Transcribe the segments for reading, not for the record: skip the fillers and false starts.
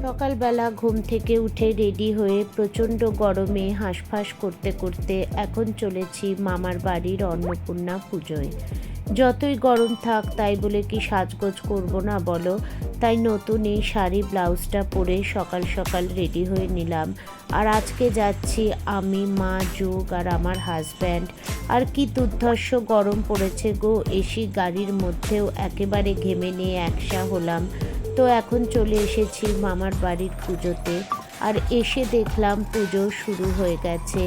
সকালবেলা ঘুম থেকে উঠে রেডি হয়ে প্রচণ্ড গরমে হাঁসফাঁস করতে করতে এখন চলেছি মামার বাড়ির অন্নপূর্ণা পুজোয়। যতই গরম থাক তাই বলে কি সাজগোজ করব না বলো? তাই নতুন এই শাড়ি ব্লাউজটা পরে সকাল সকাল রেডি হয়ে নিলাম। আর আজকে যাচ্ছি আমি, মা, যোগ আর আমার হাজব্যান্ড। আর কি দুর্ধর্ষ গরম পড়েছে গো, এসি গাড়ির মধ্যেও একেবারে ঘেমে নিয়ে একসা হলাম। তো এখন চলে এসেছি মামার বাড়ির পুজোতে। আর এসে দেখলাম পুজো শুরু হয়ে গেছে।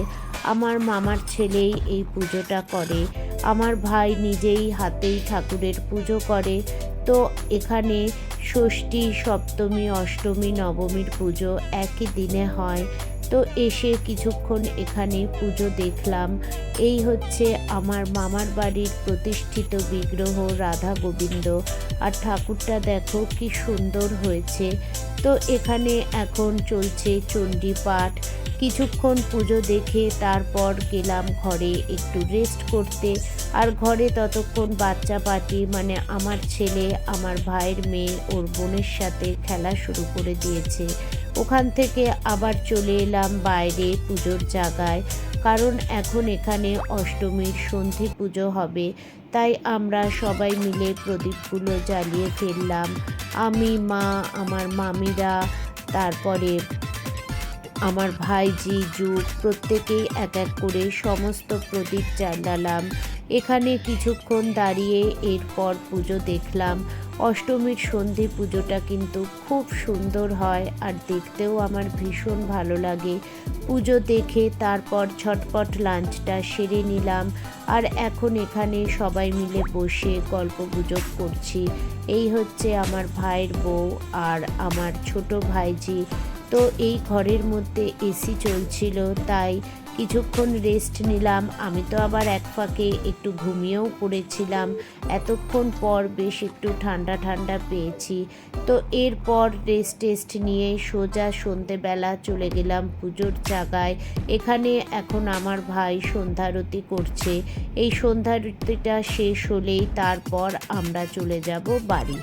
আমার মামার ছেলেই এই পুজোটা করে, আমার ভাই নিজেই হাতেই ঠাকুরের পুজো করে। তো এখানে ষষ্ঠী, সপ্তমী, অষ্টমী, নবমীর পুজো একই দিনে হয়। তো এসে কিছুক্ষণ এখানে পুজো দেখলাম। এই হচ্ছে আমার মামার বাড়ির প্রতিষ্ঠিত বিগ্রহ রাধা গোবিন্দ। আর ঠাকুরটা দেখো কি সুন্দর হয়েছে। তো এখানে এখন চলছে চণ্ডী পাঠ। কিছুক্ষণ পুজো দেখে তারপর গেলাম ঘরে একটু রেস্ট করতে। আর ঘরে ততক্ষণ বাচ্চা পার্টি মানে আমার ছেলে, আমার ভাইয়ের মেয়ে ওর বোনের সাথে খেলা শুরু করে দিয়েছে। ওখান থেকে আবার চলে এলাম বাইরে পুজোর জায়গায়, কারণ এখন এখানে অষ্টমীর সন্ধি পুজো হবে। তাই আমরা সবাই মিলে প্রদীপগুলো জ্বালিয়ে ফেললাম। আমি, মা, আমার মামিরা, তারপরে আমার ভাইজি, যুগ, প্রত্যেকেই এক এক করে সমস্ত প্রদীপ জ্বালালাম। এখানে কিছুক্ষণ দাঁড়িয়ে এরপর পুজো দেখলাম। অষ্টমীর সন্ধি পুজোটা কিন্তু খুব সুন্দর হয় আর দেখতেও আমার ভীষণ ভালো লাগে। পুজো দেখে তারপর ঝটপট লাঞ্চটা সেরে নিলাম। আর এখন এখানে সবাই মিলে বসে গল্পগুজব করছি। এই হচ্ছে আমার ভাইয়ের বউ আর আমার ছোট ভাইজি। তো এই ঘরের মধ্যে এসি চলছিল, তাই কিছুক্ষণ রেস্ট নিলাম। আমি তো আবার এক ফাঁকে একটু ঘুমিয়েও পড়েছিলাম। এতক্ষণ পর বেশ একটু ঠান্ডা ঠান্ডা পেয়েছি। তো এরপর রেস্ট নিয়ে সোজা সন্ধেবেলা চলে গেলাম পুজোর জায়গায়। এখানে এখন আমার ভাই সন্ধ্যারতি করছে। এই সন্ধ্যারতিটা শেষ হলেই তারপর আমরা চলে যাব বাড়ি।